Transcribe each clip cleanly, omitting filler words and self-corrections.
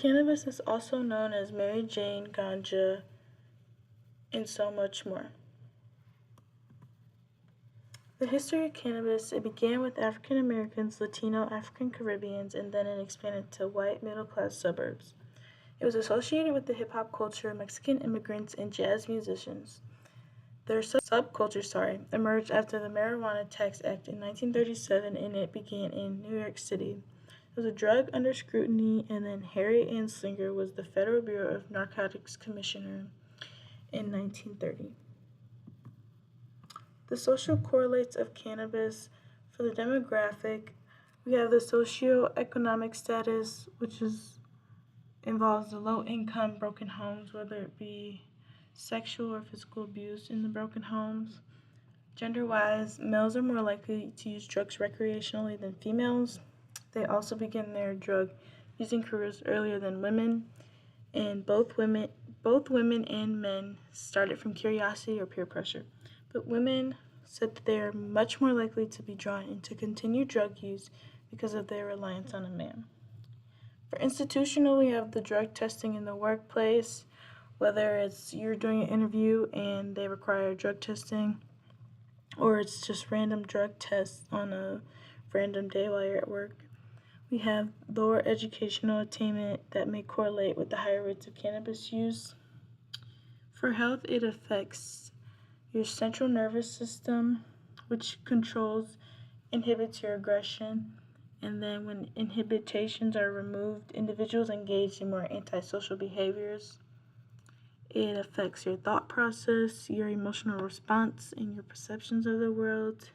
Cannabis is also known as Mary Jane, ganja, and so much more. The history of cannabis, it began with African Americans, Latino, African Caribbeans, and then it expanded to white middle-class suburbs. It was associated with the hip-hop culture, Mexican immigrants, and jazz musicians. Their subculture, emerged after the Marijuana Tax Act in 1937, and it began in New York City. It was a drug under scrutiny, and then Harry Anslinger was the Federal Bureau of Narcotics Commissioner in 1930. The social correlates of cannabis for the demographic, we have the socioeconomic status, which involves the low-income broken homes, whether it be sexual or physical abuse in the broken homes. Gender-wise, males are more likely to use drugs recreationally than females. They also begin their drug-using careers earlier than women, and both women and men started from curiosity or peer pressure. But women said that they are much more likely to be drawn into continued drug use because of their reliance on a man. For institutional, we have the drug testing in the workplace, whether it's you're doing an interview and they require drug testing, or it's just random drug tests on a random day while you're at work. We have lower educational attainment that may correlate with the higher rates of cannabis use. For health, it affects your central nervous system, which inhibits your aggression. And then when inhibitions are removed, individuals engage in more antisocial behaviors. It affects your thought process, your emotional response, and your perceptions of the world.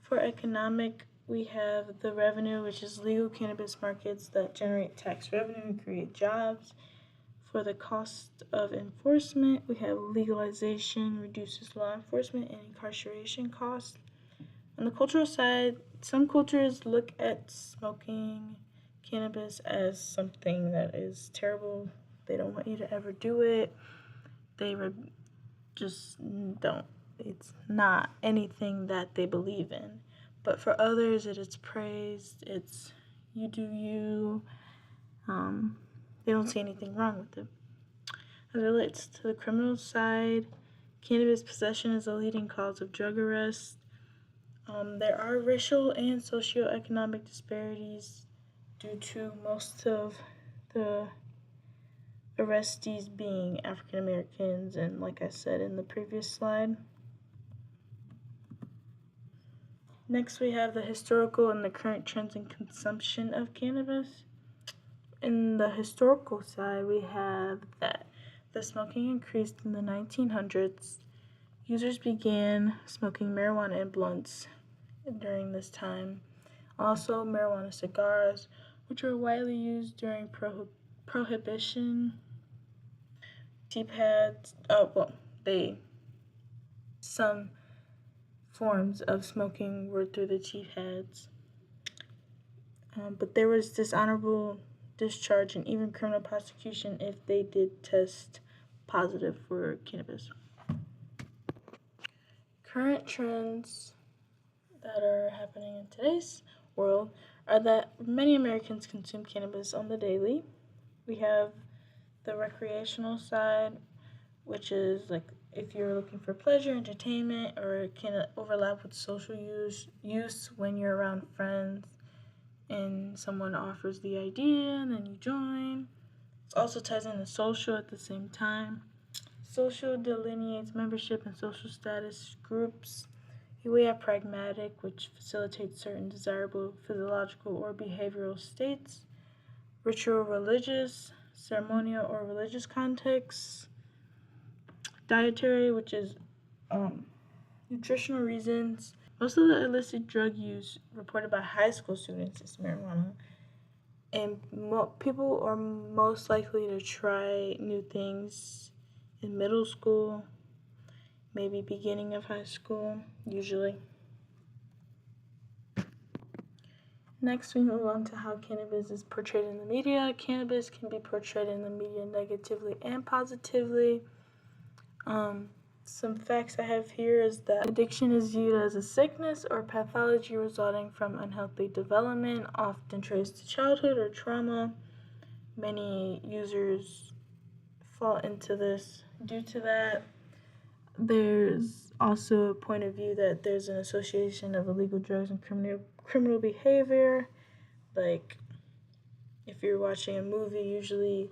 For economic, we have the revenue, which is legal cannabis markets that generate tax revenue and create jobs. For the cost of enforcement, we have legalization reduces law enforcement and incarceration costs. On the cultural side, some cultures look at smoking cannabis as something that is terrible. They don't want you to ever do it. They just don't. It's not anything that they believe in. But for others, it is praised. It's you do you. They don't see anything wrong with it. As it relates to the criminal side, cannabis possession is a leading cause of drug arrest. There are racial and socioeconomic disparities due to most of the arrestees being African Americans, and like I said in the previous slide. Next, we have the historical and the current trends in consumption of cannabis. In the historical side, we have that the smoking increased in the 1900s. Users began smoking marijuana in blunts during this time. Also, marijuana cigars, which were widely used during Prohibition. Tea pads, some forms of smoking were through the tea pads. But there was dishonorable discharge and even criminal prosecution if they did test positive for cannabis. Current trends that are happening in today's world are that many Americans consume cannabis on the daily. We have the recreational side, which is like if you're looking for pleasure, entertainment, or it can overlap with social use when you're around friends and someone offers the idea and then you join. It also ties into social at the same time. Social delineates membership and social status groups. We have pragmatic, which facilitates certain desirable physiological or behavioral states. Ritual religious, ceremonial or religious contexts. Dietary, which is nutritional reasons. Most of the illicit drug use reported by high school students is marijuana. And people are most likely to try new things in middle school, maybe beginning of high school, usually. Next, we move on to how cannabis is portrayed in the media. Cannabis can be portrayed in the media negatively and positively. Some facts I have here is that addiction is viewed as a sickness or pathology resulting from unhealthy development, often traced to childhood or trauma. many users fall into this. Due to that, there's also a point of view that there's an association of illegal drugs and criminal behavior. Like, if you're watching a movie, usually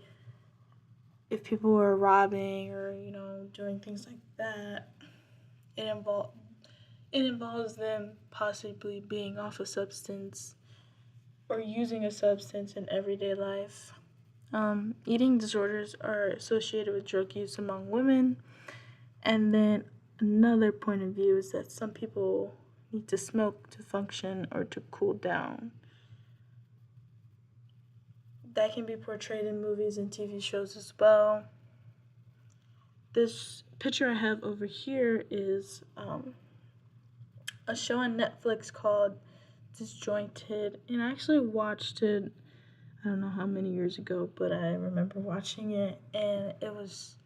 if people are robbing or, doing things like that, it involves them possibly being off a substance or using a substance in everyday life. Eating disorders are associated with drug use among women. And then another point of view is that some people need to smoke to function or to cool down. That can be portrayed in movies and TV shows as well. This picture I have over here is a show on Netflix called Disjointed, and I actually watched it, I don't know how many years ago, but I remember watching it, and it was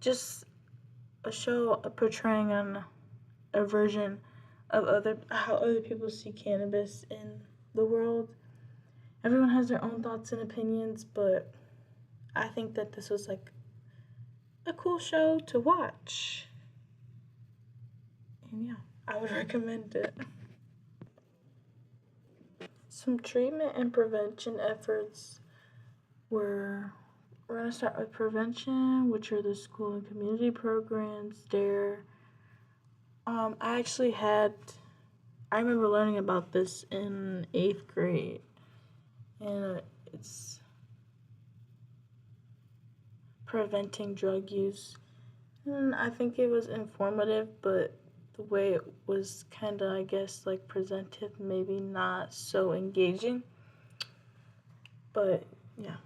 just a show portraying on a version of how other people see cannabis in the world. Everyone has their own thoughts and opinions, but I think that this was like a cool show to watch. And yeah, I would recommend it. Some treatment and prevention efforts we're going to start with prevention, which are the school and community programs there. I remember learning about this in 8th grade, and it's preventing drug use. And I think it was informative, but the way it was kind of, I guess, like presented, maybe not so engaging. But yeah.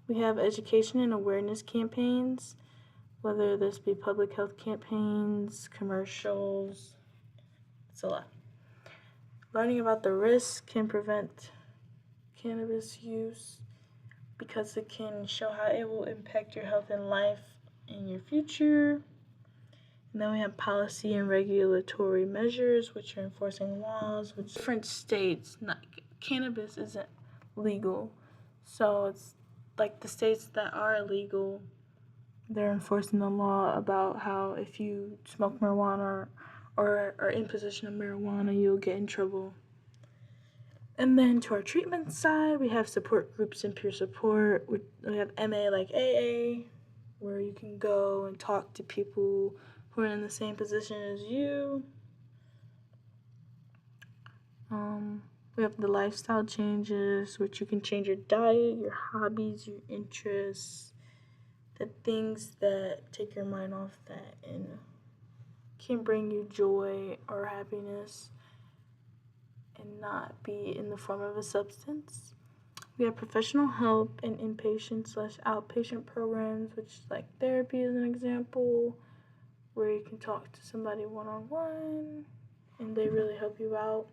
We have education and awareness campaigns, whether this be public health campaigns, commercials. It's a lot. Learning about the risks can prevent cannabis use because it can show how it will impact your health and life in your future. And then we have policy and regulatory measures, which are enforcing laws, which different states, cannabis isn't legal. So it's like the states that are illegal, they're enforcing the law about how if you smoke marijuana or are in possession of marijuana, you'll get in trouble. And then to our treatment side, we have support groups and peer support. We have MA like AA, where you can go and talk to people who are in the same position as you. We have the lifestyle changes, which you can change your diet, your hobbies, your interests, the things that take your mind off that and can bring you joy or happiness and not be in the form of a substance. We have professional help and inpatient/outpatient programs, which is like therapy is an example, where you can talk to somebody one-on-one and they really help you out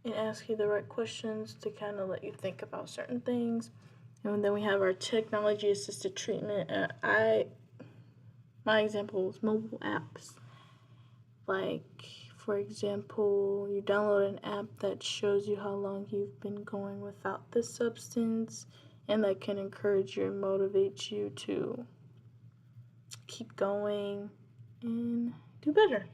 and ask you the right questions to kind of let you think about certain things. And then we have our technology-assisted treatment. My example is mobile apps. Like, for example, you download an app that shows you how long you've been going without this substance, and that can encourage you and motivate you to keep going and do better.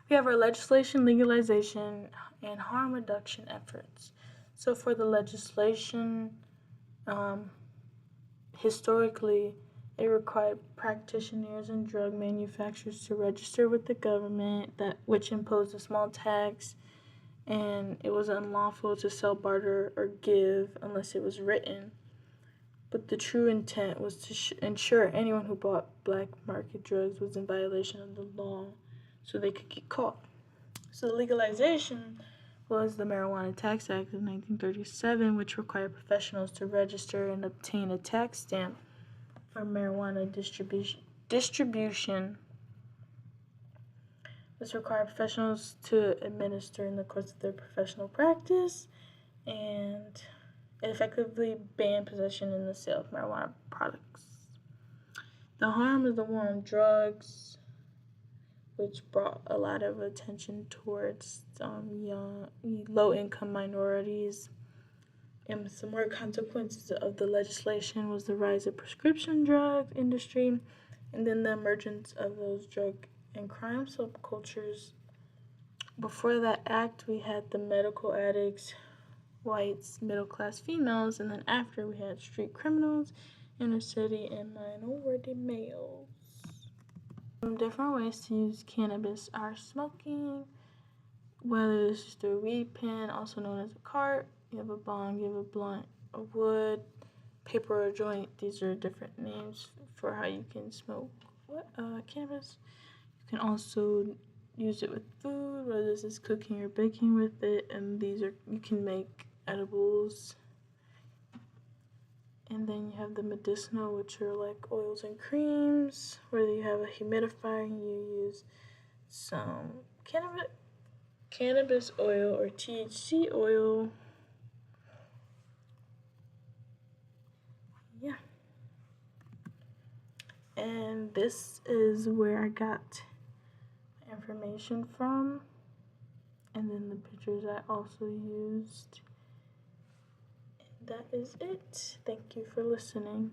We have our legislation, legalization, and harm reduction efforts. So for the legislation, historically, it required practitioners and drug manufacturers to register with the government, which imposed a small tax, and it was unlawful to sell, barter, or give unless it was written. But the true intent was to ensure anyone who bought black market drugs was in violation of the law, so they could get caught. So the legalization was the Marijuana Tax Act of 1937, which required professionals to register and obtain a tax stamp for marijuana distribution. This required professionals to administer in the course of their professional practice, and it effectively banned possession and the sale of marijuana products. The harm is the war on drugs, which brought a lot of attention towards low-income minorities. And some more consequences of the legislation was the rise of prescription drug industry, and then the emergence of those drug and crime subcultures. Before that act, we had the medical addicts, whites, middle-class females, and then after we had street criminals, inner city, and minority males. Some different ways to use cannabis are smoking, whether it's just a weed pen, also known as a cart, you have a bong, you have a blunt, a wood, paper, or joint. These are different names for how you can smoke cannabis. You can also use it with food, whether this is cooking or baking with it, and these are, you can make edibles. And then you have the medicinal, which are like oils and creams, whether you have a humidifier and you use some cannabis oil or THC oil. Yeah. And this is where I got information from, and then the pictures I also used. And that is it. Thank you for listening.